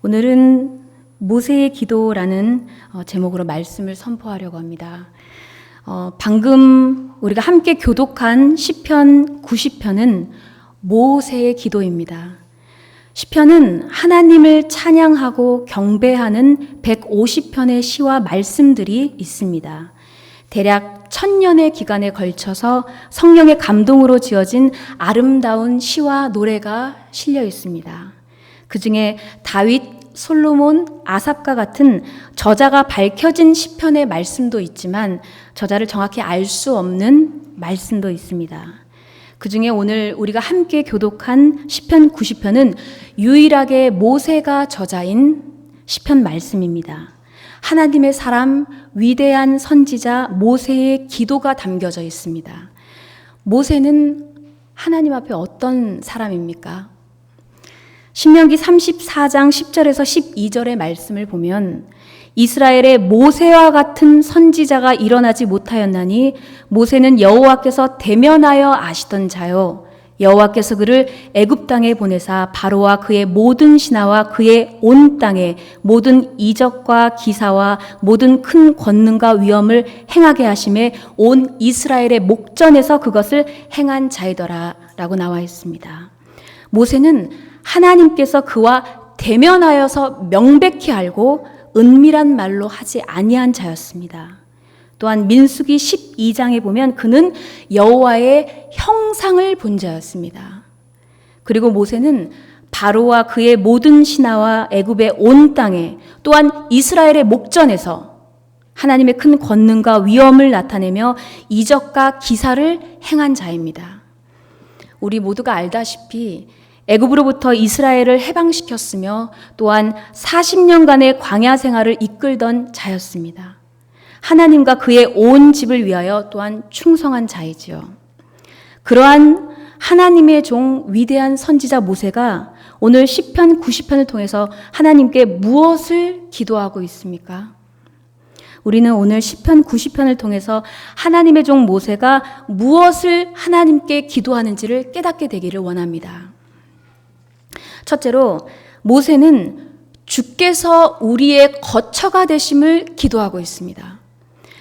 오늘은 모세의 기도라는 제목으로 말씀을 선포하려고 합니다. 방금 우리가 함께 교독한 시편 90편은 모세의 기도입니다. 시편은 하나님을 찬양하고 경배하는 150편의 시와 말씀들이 있습니다. 대략 1000년의 기간에 걸쳐서 성령의 감동으로 지어진 아름다운 시와 노래가 실려 있습니다. 그 중에 다윗, 솔로몬, 아삽과 같은 저자가 밝혀진 시편의 말씀도 있지만 저자를 정확히 알 수 없는 말씀도 있습니다. 그 중에 오늘 우리가 함께 교독한 시편 90편은 유일하게 모세가 저자인 시편 말씀입니다. 하나님의 사람, 위대한 선지자 모세의 기도가 담겨져 있습니다. 모세는 하나님 앞에 어떤 사람입니까? 신명기 34장 10절에서 12절의 말씀을 보면 이스라엘의 모세와 같은 선지자가 일어나지 못하였나니 모세는 여호와께서 대면하여 아시던 자요 여호와께서 그를 애굽 땅에 보내사 바로와 그의 모든 신하와 그의 온 땅에 모든 이적과 기사와 모든 큰 권능과 위엄을 행하게 하심에 온 이스라엘의 목전에서 그것을 행한 자이더라 라고 나와 있습니다. 모세는 하나님께서 그와 대면하여서 명백히 알고 은밀한 말로 하지 아니한 자였습니다. 또한 민수기 12장에 보면 그는 여호와의 형상을 본 자였습니다. 그리고 모세는 바로와 그의 모든 신하와 애굽의 온 땅에 또한 이스라엘의 목전에서 하나님의 큰 권능과 위엄을 나타내며 이적과 기사를 행한 자입니다. 우리 모두가 알다시피 애굽으로부터 이스라엘을 해방시켰으며 또한 40년간의 광야 생활을 이끌던 자였습니다. 하나님과 그의 온 집을 위하여 또한 충성한 자이지요. 그러한 하나님의 종 위대한 선지자 모세가 오늘 시편 90편을 통해서 하나님께 무엇을 기도하고 있습니까? 우리는 오늘 시편 90편을 통해서 하나님의 종 모세가 무엇을 하나님께 기도하는지를 깨닫게 되기를 원합니다. 첫째로 모세는 주께서 우리의 거처가 되심을 기도하고 있습니다.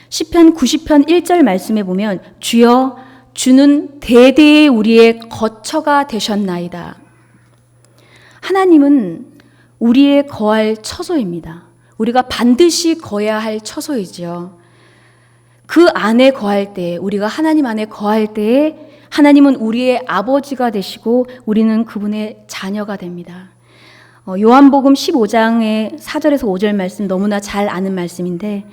시편 90편 1절 말씀에 보면 주여 주는 대대에 우리의 거처가 되셨나이다. 하나님은 우리의 거할 처소입니다. 우리가 반드시 거해야 할 처소이지요. 그 안에 거할 때, 우리가 하나님 안에 거할 때에 하나님은 우리의 아버지가 되시고 우리는 그분의 자녀가 됩니다. 요한복음 15장의 4절에서 5절 말씀 너무나 잘 아는 말씀인데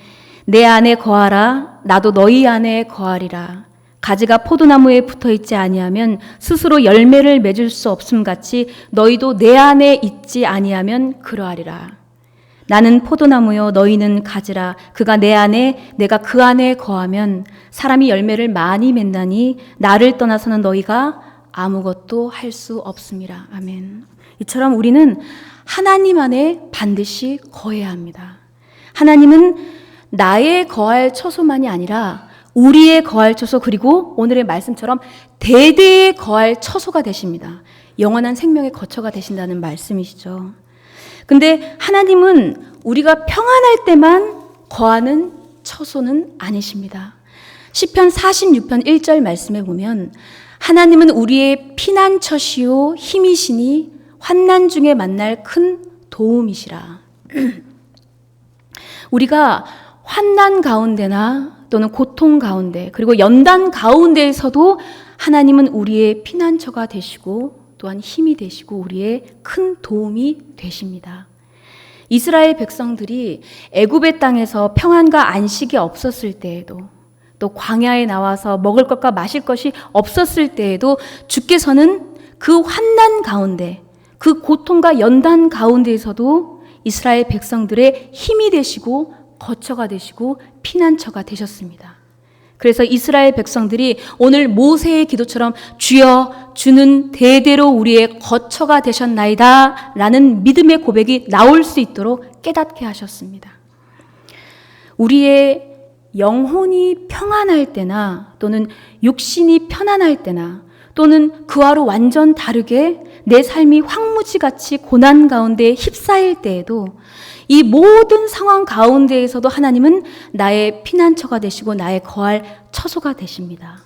내 안에 거하라 나도 너희 안에 거하리라. 가지가 포도나무에 붙어있지 아니하면 스스로 열매를 맺을 수 없음 같이 너희도 내 안에 있지 아니하면 그러하리라. 나는 포도나무요 너희는 가지라. 그가 내 안에 내가 그 안에 거하면 사람이 열매를 많이 맺나니 나를 떠나서는 너희가 아무것도 할 수 없음이라. 아멘. 이처럼 우리는 하나님 안에 반드시 거해야 합니다. 하나님은 나의 거할 처소만이 아니라 우리의 거할 처소 그리고 오늘의 말씀처럼 대대의 거할 처소가 되십니다. 영원한 생명의 거처가 되신다는 말씀이시죠. 근데 하나님은 우리가 평안할 때만 거하는 처소는 아니십니다. 시편 46편 1절 말씀에 보면 하나님은 우리의 피난처시요 힘이시니 환난 중에 만날 큰 도움이시라. 우리가 환난 가운데나 또는 고통 가운데 그리고 연단 가운데에서도 하나님은 우리의 피난처가 되시고 또한 힘이 되시고 우리의 큰 도움이 되십니다. 이스라엘 백성들이 애굽의 땅에서 평안과 안식이 없었을 때에도 또 광야에 나와서 먹을 것과 마실 것이 없었을 때에도 주께서는 그 환난 가운데 그 고통과 연단 가운데에서도 이스라엘 백성들의 힘이 되시고 거처가 되시고 피난처가 되셨습니다. 그래서 이스라엘 백성들이 오늘 모세의 기도처럼 주여 주는 대대로 우리의 거처가 되셨나이다 라는 믿음의 고백이 나올 수 있도록 깨닫게 하셨습니다. 우리의 영혼이 평안할 때나 또는 육신이 편안할 때나 또는 그와로 완전 다르게 내 삶이 황무지같이 고난 가운데 휩싸일 때에도 이 모든 상황 가운데에서도 하나님은 나의 피난처가 되시고 나의 거할 처소가 되십니다.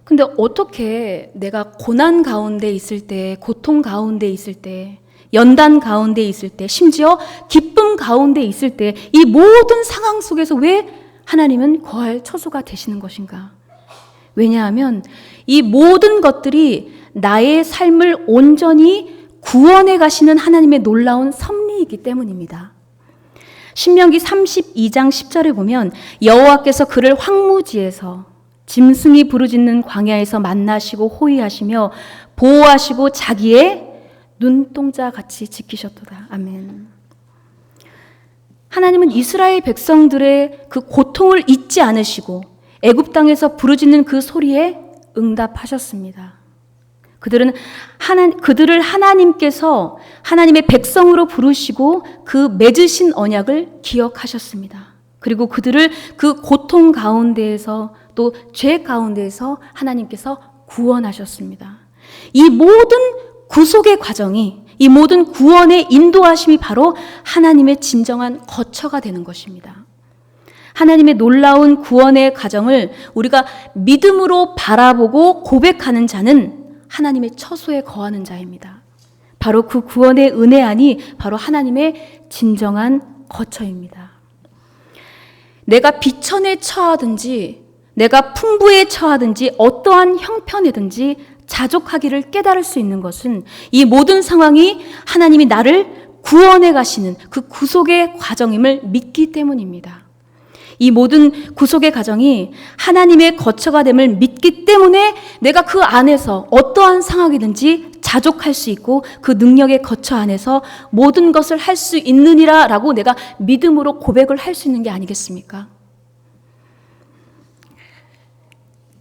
근데 어떻게 내가 고난 가운데 있을 때, 고통 가운데 있을 때, 연단 가운데 있을 때, 심지어 기쁨 가운데 있을 때 이 모든 상황 속에서 왜 하나님은 거할 처소가 되시는 것인가? 왜냐하면 이 모든 것들이 나의 삶을 온전히 구원해 가시는 하나님의 놀라운 섭리이기 때문입니다. 신명기 32장 10절에 보면 여호와께서 그를 황무지에서 짐승이 부르짖는 광야에서 만나시고 호위하시며 보호하시고 자기의 눈동자 같이 지키셨도다. 아멘. 하나님은 이스라엘 백성들의 그 고통을 잊지 않으시고 애굽 땅에서 부르짖는 그 소리에 응답하셨습니다. 그들을 하나님께서 하나님의 백성으로 부르시고 그 맺으신 언약을 기억하셨습니다. 그리고 그들을 그 고통 가운데에서 또 죄 가운데에서 하나님께서 구원하셨습니다. 이 모든 구속의 과정이, 이 모든 구원의 인도하심이 바로 하나님의 진정한 거처가 되는 것입니다. 하나님의 놀라운 구원의 과정을 우리가 믿음으로 바라보고 고백하는 자는 하나님의 처소에 거하는 자입니다. 바로 그 구원의 은혜 안이 바로 하나님의 진정한 거처입니다. 내가 비천에 처하든지 내가 풍부에 처하든지 어떠한 형편이든지 자족하기를 깨달을 수 있는 것은 이 모든 상황이 하나님이 나를 구원해 가시는 그 구속의 과정임을 믿기 때문입니다. 이 모든 구속의 과정이 하나님의 거처가 됨을 믿기 때문에 내가 그 안에서 어떠한 상황이든지 자족할 수 있고 그 능력의 거처 안에서 모든 것을 할 수 있느니라 라고 내가 믿음으로 고백을 할 수 있는 게 아니겠습니까?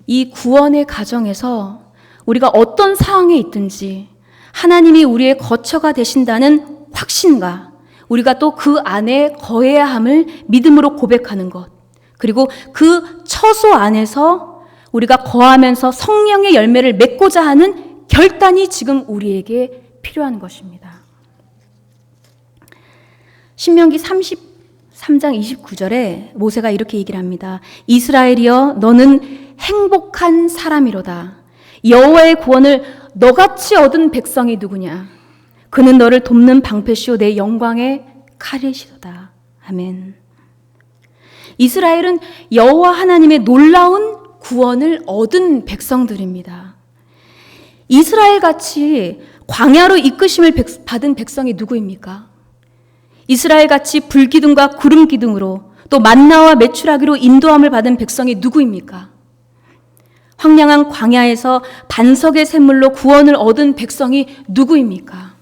이 구원의 과정에서 우리가 어떤 상황에 있든지 하나님이 우리의 거처가 되신다는 확신과 우리가 또 그 안에 거해야 함을 믿음으로 고백하는 것, 그리고 그 처소 안에서 우리가 거하면서 성령의 열매를 맺고자 하는 결단이 지금 우리에게 필요한 것입니다. 신명기 33장 29절에 모세가 이렇게 얘기를 합니다. 이스라엘이여 너는 행복한 사람이로다. 여호와의 구원을 너같이 얻은 백성이 누구냐? 그는 너를 돕는 방패시오 내 영광의 칼이시도다. 아멘. 이스라엘은 여호와 하나님의 놀라운 구원을 얻은 백성들입니다. 이스라엘같이 광야로 이끄심을 받은 백성이 누구입니까? 이스라엘같이 불기둥과 구름기둥으로 또 만나와 메추라기로 인도함을 받은 백성이 누구입니까? 황량한 광야에서 반석의 샘물로 구원을 얻은 백성이 누구입니까?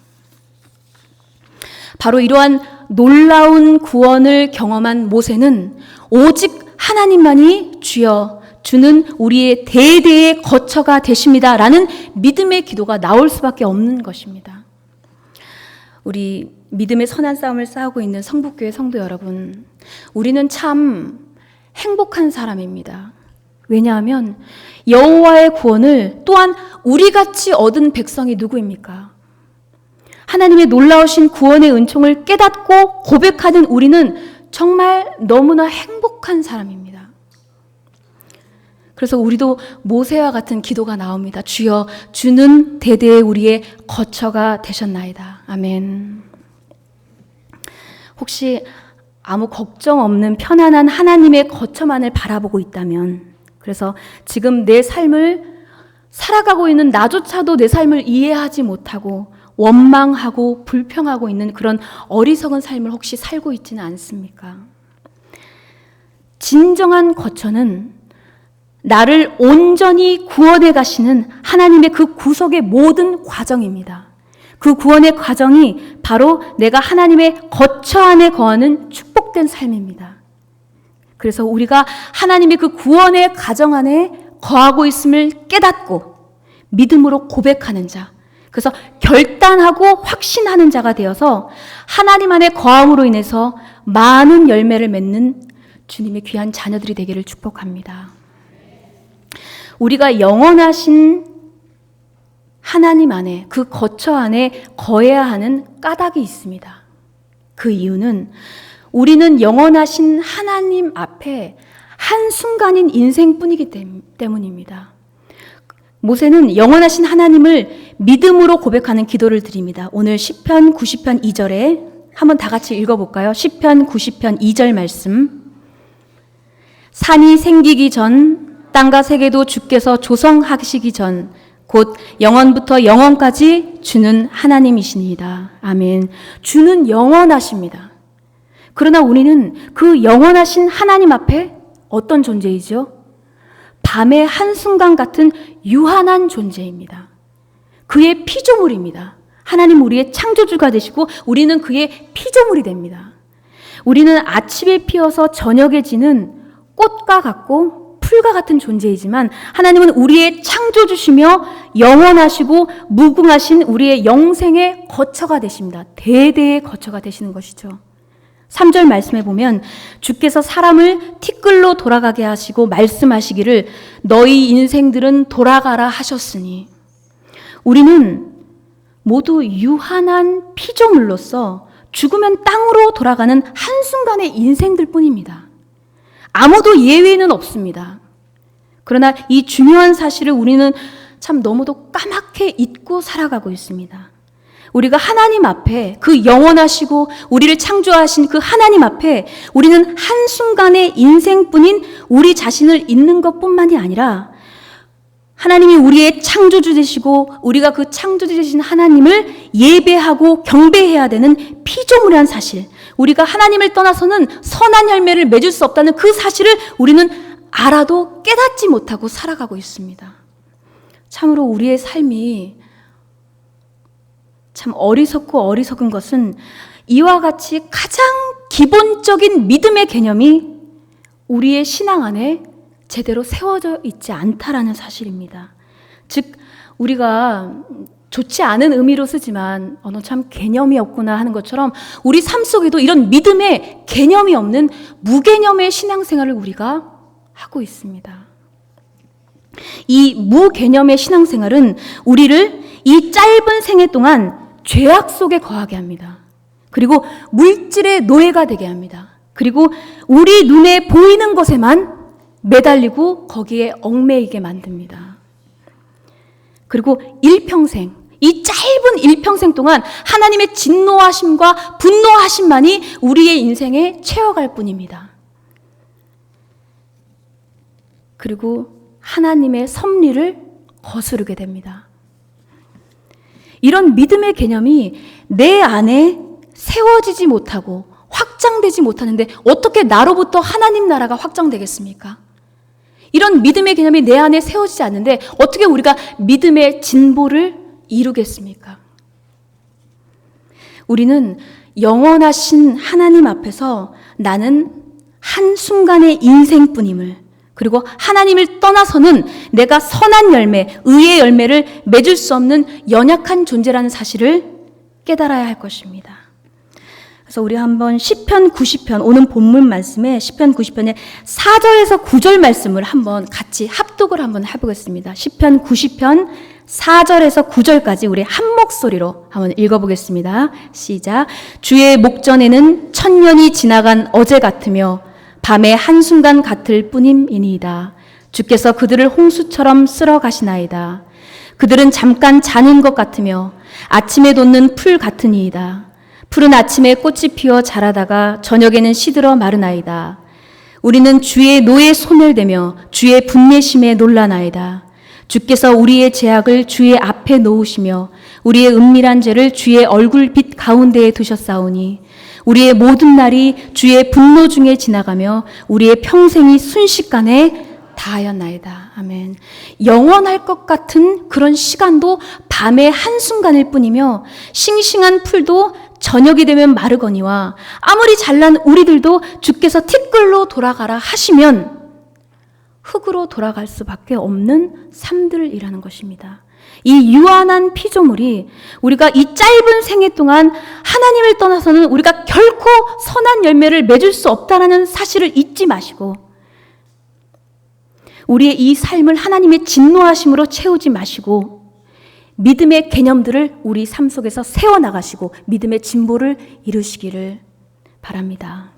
바로 이러한 놀라운 구원을 경험한 모세는 오직 하나님만이 주여 주는 우리의 대대의 거처가 되십니다 라는 믿음의 기도가 나올 수밖에 없는 것입니다. 우리 믿음의 선한 싸움을 싸우고 있는 성북교회 성도 여러분, 우리는 참 행복한 사람입니다. 왜냐하면 여호와의 구원을 또한 우리같이 얻은 백성이 누구입니까? 하나님의 놀라우신 구원의 은총을 깨닫고 고백하는 우리는 정말 너무나 행복한 사람입니다. 그래서 우리도 모세와 같은 기도가 나옵니다. 주여 주는 대대에 우리의 거처가 되셨나이다. 아멘. 혹시 아무 걱정 없는 편안한 하나님의 거처만을 바라보고 있다면, 그래서 지금 내 삶을 살아가고 있는 나조차도 내 삶을 이해하지 못하고 원망하고 불평하고 있는 그런 어리석은 삶을 혹시 살고 있지는 않습니까? 진정한 거처는 나를 온전히 구원해 가시는 하나님의 그 구속의 모든 과정입니다. 그 구원의 과정이 바로 내가 하나님의 거처 안에 거하는 축복된 삶입니다. 그래서 우리가 하나님의 그 구원의 과정 안에 거하고 있음을 깨닫고 믿음으로 고백하는 자, 그래서 결단하고 확신하는 자가 되어서 하나님 안에 거함으로 인해서 많은 열매를 맺는 주님의 귀한 자녀들이 되기를 축복합니다. 우리가 영원하신 하나님 안에, 그 거처 안에 거해야 하는 까닭이 있습니다. 그 이유는 우리는 영원하신 하나님 앞에 한순간인 인생뿐이기 때문입니다. 모세는 영원하신 하나님을 믿음으로 고백하는 기도를 드립니다. 오늘 시편 90편 2절에 한번 다 같이 읽어볼까요? 시편 90편 2절 말씀. 산이 생기기 전, 땅과 세계도 주께서 조성하시기 전, 곧 영원부터 영원까지 주는 하나님이시니이다. 아멘. 주는 영원하십니다. 그러나 우리는 그 영원하신 하나님 앞에 어떤 존재이죠? 밤의 한순간 같은 유한한 존재입니다. 그의 피조물입니다. 하나님 우리의 창조주가 되시고 우리는 그의 피조물이 됩니다. 우리는 아침에 피어서 저녁에 지는 꽃과 같고 풀과 같은 존재이지만 하나님은 우리의 창조주시며 영원하시고 무궁하신 우리의 영생의 거처가 되십니다. 대대의 거처가 되시는 것이죠. 3절 말씀에 보면 주께서 사람을 티끌로 돌아가게 하시고 말씀하시기를 너희 인생들은 돌아가라 하셨으니, 우리는 모두 유한한 피조물로서 죽으면 땅으로 돌아가는 한순간의 인생들 뿐입니다. 아무도 예외는 없습니다. 그러나 이 중요한 사실을 우리는 참 너무도 까맣게 잊고 살아가고 있습니다. 우리가 하나님 앞에, 그 영원하시고 우리를 창조하신 그 하나님 앞에 우리는 한순간의 인생뿐인 우리 자신을 잊는 것뿐만이 아니라 하나님이 우리의 창조주 되시고 우리가 그 창조주 되신 하나님을 예배하고 경배해야 되는 피조물이라는 사실, 우리가 하나님을 떠나서는 선한 열매를 맺을 수 없다는 그 사실을 우리는 알아도 깨닫지 못하고 살아가고 있습니다. 참으로 우리의 삶이 참 어리석고 어리석은 것은 이와 같이 가장 기본적인 믿음의 개념이 우리의 신앙 안에 제대로 세워져 있지 않다라는 사실입니다. 즉 우리가 좋지 않은 의미로 쓰지만 너 참 개념이 없구나 하는 것처럼 우리 삶 속에도 이런 믿음의 개념이 없는 무개념의 신앙생활을 우리가 하고 있습니다. 이 무개념의 신앙생활은 우리를 이 짧은 생애 동안 죄악 속에 거하게 합니다. 그리고 물질의 노예가 되게 합니다. 그리고 우리 눈에 보이는 것에만 매달리고 거기에 얽매이게 만듭니다. 그리고 일평생, 이 짧은 일평생 동안 하나님의 진노하심과 분노하심만이 우리의 인생에 채워갈 뿐입니다. 그리고 하나님의 섭리를 거스르게 됩니다. 이런 믿음의 개념이 내 안에 세워지지 못하고 확장되지 못하는데 어떻게 나로부터 하나님 나라가 확장되겠습니까? 이런 믿음의 개념이 내 안에 세워지지 않는데 어떻게 우리가 믿음의 진보를 이루겠습니까? 우리는 영원하신 하나님 앞에서 나는 한순간의 인생뿐임을, 그리고 하나님을 떠나서는 내가 선한 열매, 의의 열매를 맺을 수 없는 연약한 존재라는 사실을 깨달아야 할 것입니다. 그래서 우리 한번 시편 90편, 오늘 본문 말씀에 시편 90편의 4절에서 9절 말씀을 한번 같이 합독을 한번 해보겠습니다. 시편 90편 4절에서 9절까지 우리 한 목소리로 한번 읽어보겠습니다. 시작. 주의 목전에는 천년이 지나간 어제 같으며 밤의 한순간 같을 뿐임이니이다. 주께서 그들을 홍수처럼 쓸어 가시나이다. 그들은 잠깐 자는 것 같으며 아침에 돋는 풀 같으니이다. 풀은 아침에 꽃이 피어 자라다가 저녁에는 시들어 마르나이다. 우리는 주의 노에 소멸되며 주의 분내심에 놀라나이다. 주께서 우리의 죄악을 주의 앞에 놓으시며 우리의 은밀한 죄를 주의 얼굴빛 가운데에 두셨사오니 우리의 모든 날이 주의 분노 중에 지나가며 우리의 평생이 순식간에 다하였나이다. 아멘. 영원할 것 같은 그런 시간도 밤의 한순간일 뿐이며 싱싱한 풀도 저녁이 되면 마르거니와 아무리 잘난 우리들도 주께서 티끌로 돌아가라 하시면 흙으로 돌아갈 수밖에 없는 삶들이라는 것입니다. 이 유한한 피조물이 우리가 이 짧은 생애 동안 하나님을 떠나서는 우리가 결코 선한 열매를 맺을 수 없다는 사실을 잊지 마시고 우리의 이 삶을 하나님의 진노하심으로 채우지 마시고 믿음의 개념들을 우리 삶 속에서 세워나가시고 믿음의 진보를 이루시기를 바랍니다.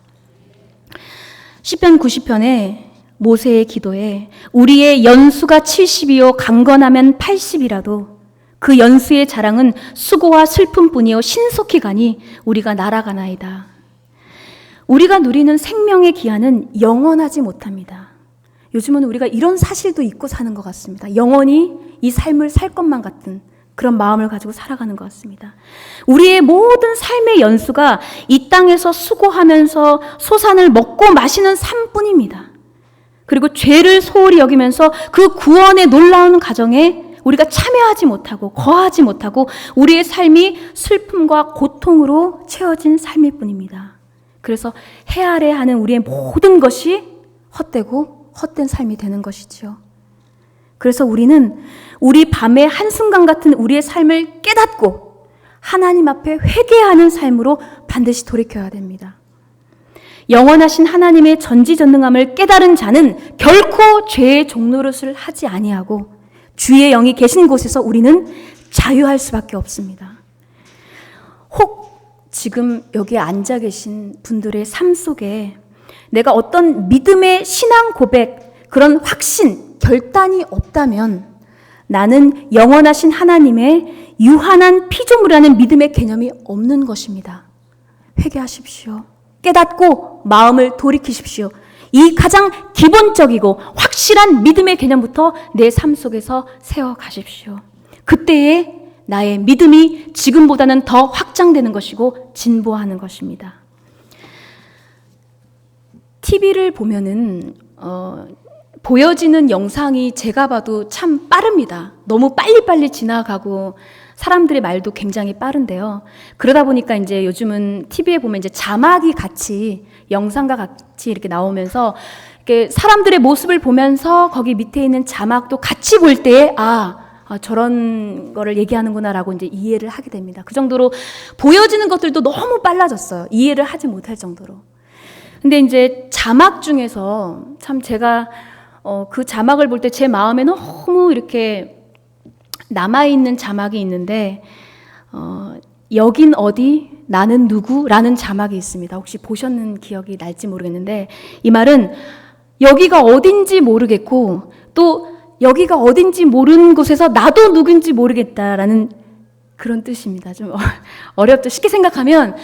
시편 90편에 모세의 기도에 우리의 연수가 70이요 강건하면 80이라도 그 연수의 자랑은 수고와 슬픔뿐이요 신속히 가니 우리가 날아가나이다. 우리가 누리는 생명의 기한은 영원하지 못합니다. 요즘은 우리가 이런 사실도 잊고 사는 것 같습니다. 영원히 이 삶을 살 것만 같은 그런 마음을 가지고 살아가는 것 같습니다. 우리의 모든 삶의 연수가 이 땅에서 수고하면서 소산을 먹고 마시는 삶뿐입니다. 그리고 죄를 소홀히 여기면서 그 구원의 놀라운 가정에 우리가 참여하지 못하고 거하지 못하고 우리의 삶이 슬픔과 고통으로 채워진 삶일 뿐입니다. 그래서 해 아래 하는 우리의 모든 것이 헛되고 헛된 삶이 되는 것이죠. 그래서 우리는 우리 밤의 한순간 같은 우리의 삶을 깨닫고 하나님 앞에 회개하는 삶으로 반드시 돌이켜야 됩니다. 영원하신 하나님의 전지전능함을 깨달은 자는 결코 죄의 종노릇을 하지 아니하고 주의 영이 계신 곳에서 우리는 자유할 수밖에 없습니다. 혹 지금 여기 앉아 계신 분들의 삶 속에 내가 어떤 믿음의 신앙 고백, 그런 확신, 결단이 없다면 나는 영원하신 하나님의 유한한 피조물이라는 믿음의 개념이 없는 것입니다. 회개하십시오. 깨닫고 마음을 돌이키십시오. 이 가장 기본적이고 확실한 믿음의 개념부터 내 삶 속에서 세워가십시오. 그때에 나의 믿음이 지금보다는 더 확장되는 것이고 진보하는 것입니다. TV를 보면은 보여지는 영상이 제가 봐도 참 빠릅니다. 너무 빨리빨리 지나가고 사람들의 말도 굉장히 빠른데요. 그러다 보니까 이제 요즘은 TV에 보면 이제 자막이 같이 영상과 같이 이렇게 나오면서 이렇게 사람들의 모습을 보면서 거기 밑에 있는 자막도 같이 볼 때에 저런 거를 얘기하는구나라고 이제 이해를 하게 됩니다. 그 정도로 보여지는 것들도 너무 빨라졌어요. 이해를 하지 못할 정도로. 근데 이제 자막 중에서 참 제가 그 자막을 볼 때 제 마음에 너무 이렇게 남아있는 자막이 있는데 여긴 어디 나는 누구라는 자막이 있습니다. 혹시 보셨는 기억이 날지 모르겠는데 이 말은 여기가 어딘지 모르겠고 또 여기가 어딘지 모르는 곳에서 나도 누군지 모르겠다라는 그런 뜻입니다. 좀 어렵죠. 쉽게 생각하면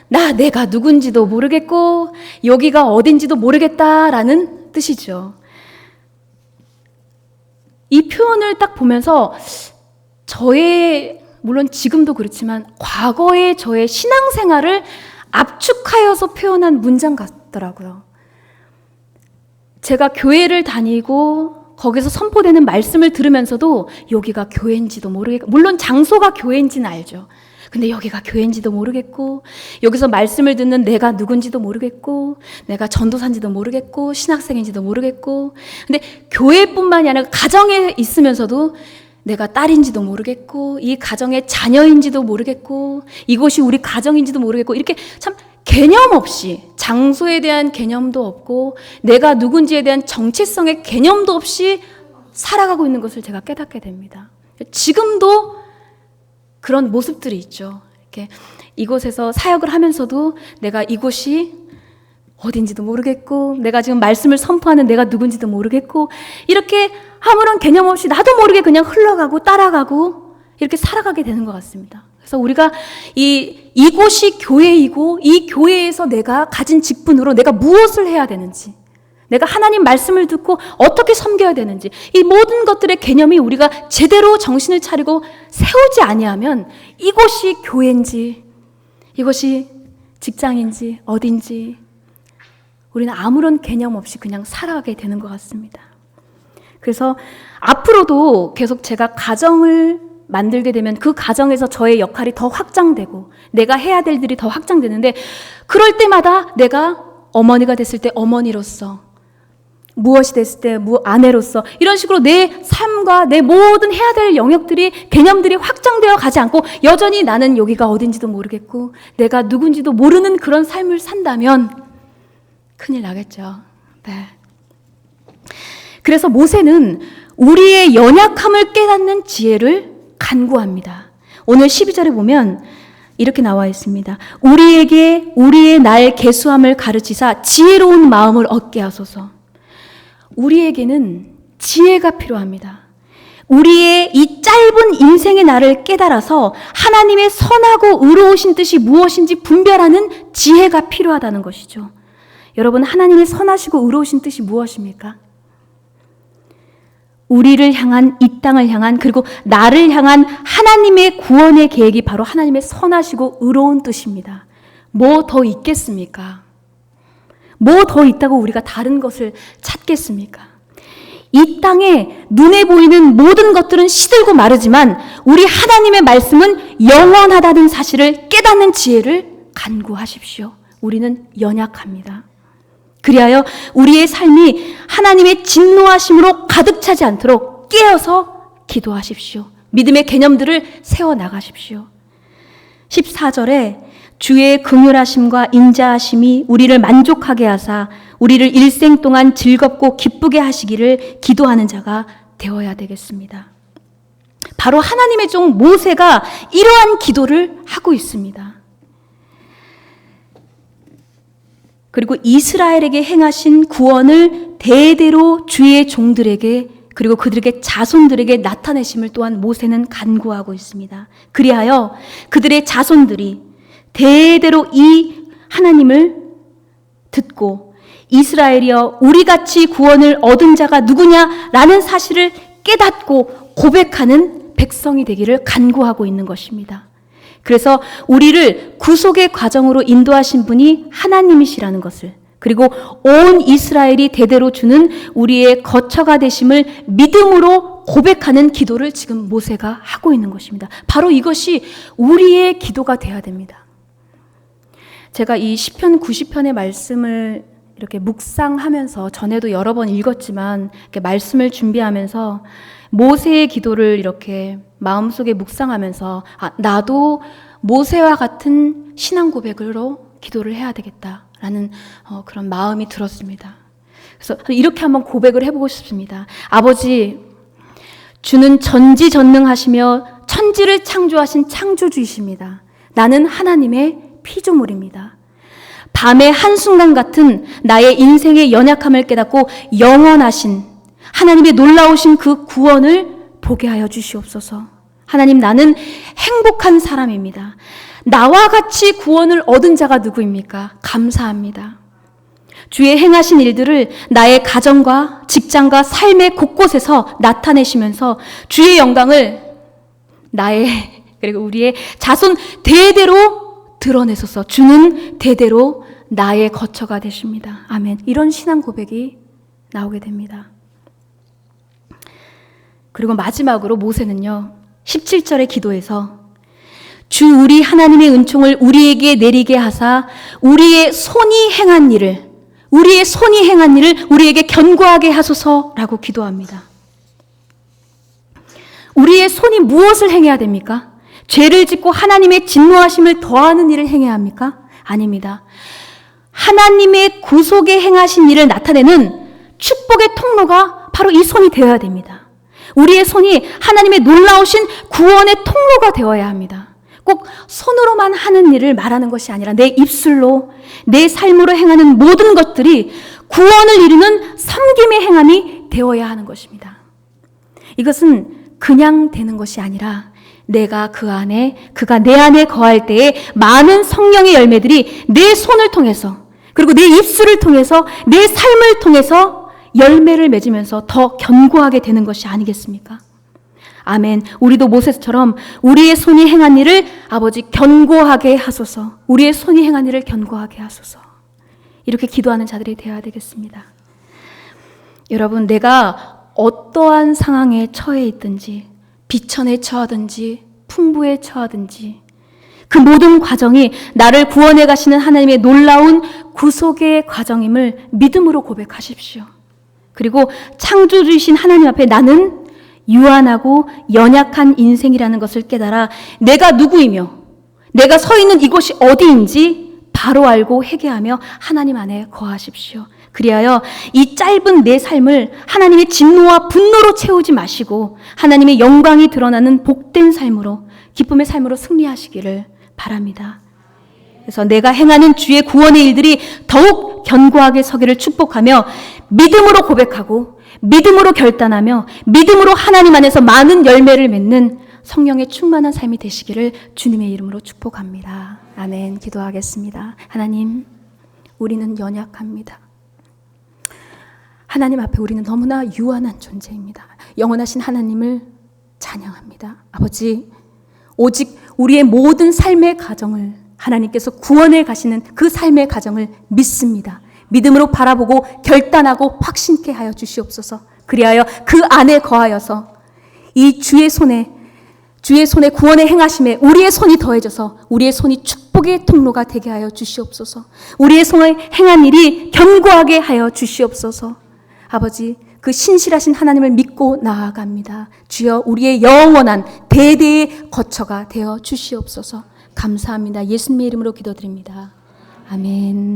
내가 누군지도 모르겠고 여기가 어딘지도 모르겠다라는 뜻이죠. 이 표현을 딱 보면서 물론 지금도 그렇지만 과거의 저의 신앙생활을 압축하여서 표현한 문장 같더라고요. 제가 교회를 다니고 거기서 선포되는 말씀을 들으면서도 여기가 교회인지도 모르겠고, 물론 장소가 교회인지는 알죠. 근데 여기가 교회인지도 모르겠고, 여기서 말씀을 듣는 내가 누군지도 모르겠고, 내가 전도사인지도 모르겠고, 신학생인지도 모르겠고, 근데 교회뿐만이 아니라 가정에 있으면서도 내가 딸인지도 모르겠고, 이 가정의 자녀인지도 모르겠고, 이곳이 우리 가정인지도 모르겠고, 이렇게 참 개념 없이, 장소에 대한 개념도 없고, 내가 누군지에 대한 정체성의 개념도 없이 살아가고 있는 것을 제가 깨닫게 됩니다. 지금도 그런 모습들이 있죠. 이렇게 이곳에서 사역을 하면서도 내가 이곳이 어딘지도 모르겠고, 내가 지금 말씀을 선포하는 내가 누군지도 모르겠고, 이렇게 아무런 개념 없이 나도 모르게 그냥 흘러가고 따라가고 이렇게 살아가게 되는 것 같습니다. 그래서 우리가 이곳이 교회이고 이 교회에서 내가 가진 직분으로 내가 무엇을 해야 되는지, 내가 하나님 말씀을 듣고 어떻게 섬겨야 되는지, 이 모든 것들의 개념이 우리가 제대로 정신을 차리고 세우지 아니하면 이곳이 교회인지 이곳이 직장인지 어딘지 우리는 아무런 개념 없이 그냥 살아가게 되는 것 같습니다. 그래서 앞으로도 계속 제가 가정을 만들게 되면 그 가정에서 저의 역할이 더 확장되고 내가 해야 될 일이 더 확장되는데, 그럴 때마다 내가 어머니가 됐을 때 어머니로서, 무엇이 됐을 때 아내로서, 이런 식으로 내 삶과 내 모든 해야 될 영역들이, 개념들이 확장되어 가지 않고 여전히 나는 여기가 어딘지도 모르겠고 내가 누군지도 모르는 그런 삶을 산다면 큰일 나겠죠. 네. 그래서 모세는 우리의 연약함을 깨닫는 지혜를 간구합니다. 오늘 12절에 보면 이렇게 나와 있습니다. 우리에게 우리의 날 계수함을 가르치사 지혜로운 마음을 얻게 하소서. 우리에게는 지혜가 필요합니다. 우리의 이 짧은 인생의 날을 깨달아서 하나님의 선하고 의로우신 뜻이 무엇인지 분별하는 지혜가 필요하다는 것이죠. 여러분, 하나님의 선하시고 의로우신 뜻이 무엇입니까? 우리를 향한, 이 땅을 향한, 그리고 나를 향한 하나님의 구원의 계획이 바로 하나님의 선하시고 의로운 뜻입니다. 뭐 더 있겠습니까? 뭐 더 있다고 우리가 다른 것을 찾겠습니까? 이 땅에 눈에 보이는 모든 것들은 시들고 마르지만 우리 하나님의 말씀은 영원하다는 사실을 깨닫는 지혜를 간구하십시오. 우리는 연약합니다. 그리하여 우리의 삶이 하나님의 진노하심으로 가득 차지 않도록 깨어서 기도하십시오. 믿음의 개념들을 세워나가십시오. 14절에 주의 긍휼하심과 인자하심이 우리를 만족하게 하사 우리를 일생 동안 즐겁고 기쁘게 하시기를 기도하는 자가 되어야 되겠습니다. 바로 하나님의 종 모세가 이러한 기도를 하고 있습니다. 그리고 이스라엘에게 행하신 구원을 대대로 주의 종들에게 그리고 그들에게 자손들에게 나타내심을 또한 모세는 간구하고 있습니다. 그리하여 그들의 자손들이 대대로 이 하나님을 듣고 이스라엘이여 우리같이 구원을 얻은 자가 누구냐라는 사실을 깨닫고 고백하는 백성이 되기를 간구하고 있는 것입니다. 그래서 우리를 구속의 과정으로 인도하신 분이 하나님이시라는 것을, 그리고 온 이스라엘이 대대로 주는 우리의 거처가 되심을 믿음으로 고백하는 기도를 지금 모세가 하고 있는 것입니다. 바로 이것이 우리의 기도가 되어야 됩니다. 제가 이 시편 90편의 말씀을 이렇게 묵상하면서, 전에도 여러 번 읽었지만 이렇게 말씀을 준비하면서 모세의 기도를 이렇게 마음속에 묵상하면서 나도 모세와 같은 신앙 고백으로 기도를 해야 되겠다라는 그런 마음이 들었습니다. 그래서 이렇게 한번 고백을 해보고 싶습니다. 아버지, 주는 전지전능하시며 천지를 창조하신 창조주이십니다. 나는 하나님의 피조물입니다. 밤의 한순간 같은 나의 인생의 연약함을 깨닫고 영원하신 하나님의 놀라우신 그 구원을 보게 하여 주시옵소서. 하나님, 나는 행복한 사람입니다. 나와 같이 구원을 얻은 자가 누구입니까? 감사합니다. 주의 행하신 일들을 나의 가정과 직장과 삶의 곳곳에서 나타내시면서 주의 영광을 나의 그리고 우리의 자손 대대로 드러내소서. 주는 대대로 나의 거처가 되십니다. 아멘. 이런 신앙 고백이 나오게 됩니다. 그리고 마지막으로 모세는요, 17절의 기도에서 주 우리 하나님의 은총을 우리에게 내리게 하사 우리의 손이 행한 일을 우리에게 견고하게 하소서라고 기도합니다. 우리의 손이 무엇을 행해야 됩니까? 죄를 짓고 하나님의 진노하심을 더하는 일을 행해야 합니까? 아닙니다. 하나님의 구속에 행하신 일을 나타내는 축복의 통로가 바로 이 손이 되어야 됩니다. 우리의 손이 하나님의 놀라우신 구원의 통로가 되어야 합니다. 꼭 손으로만 하는 일을 말하는 것이 아니라 내 입술로, 내 삶으로 행하는 모든 것들이 구원을 이루는 섬김의 행함이 되어야 하는 것입니다. 이것은 그냥 되는 것이 아니라 내가 그가 내 안에 거할 때에 많은 성령의 열매들이 내 손을 통해서, 그리고 내 입술을 통해서, 내 삶을 통해서 열매를 맺으면서 더 견고하게 되는 것이 아니겠습니까? 아멘. 우리도 모세처럼 우리의 손이 행한 일을 아버지 견고하게 하소서. 우리의 손이 행한 일을 견고하게 하소서. 이렇게 기도하는 자들이 되어야 되겠습니다. 여러분, 내가 어떠한 상황에 처해 있든지, 비천에 처하든지 풍부에 처하든지 그 모든 과정이 나를 구원해 가시는 하나님의 놀라운 구속의 과정임을 믿음으로 고백하십시오. 그리고 창조주이신 하나님 앞에 나는 유한하고 연약한 인생이라는 것을 깨달아 내가 누구이며 내가 서 있는 이곳이 어디인지 바로 알고 회개하며 하나님 안에 거하십시오. 그리하여 이 짧은 내 삶을 하나님의 진노와 분노로 채우지 마시고 하나님의 영광이 드러나는 복된 삶으로, 기쁨의 삶으로 승리하시기를 바랍니다. 그래서 내가 행하는 주의 구원의 일들이 더욱 견고하게 서기를 축복하며 믿음으로 고백하고 믿음으로 결단하며 믿음으로 하나님 안에서 많은 열매를 맺는 성령의 충만한 삶이 되시기를 주님의 이름으로 축복합니다. 아멘. 기도하겠습니다. 하나님, 우리는 연약합니다. 하나님 앞에 우리는 너무나 유한한 존재입니다. 영원하신 하나님을 찬양합니다. 아버지, 오직 우리의 모든 삶의 가정을 하나님께서 구원해 가시는 그 삶의 가정을 믿습니다. 믿음으로 바라보고 결단하고 확신케 하여 주시옵소서. 그리하여 그 안에 거하여서 이 주의 손에 구원의 행하심에 우리의 손이 더해져서 우리의 손이 축복의 통로가 되게 하여 주시옵소서. 우리의 손에 행한 일이 견고하게 하여 주시옵소서. 아버지, 그 신실하신 하나님을 믿고 나아갑니다. 주여, 우리의 영원한 대대의 거처가 되어 주시옵소서. 감사합니다. 예수님의 이름으로 기도드립니다. 아멘.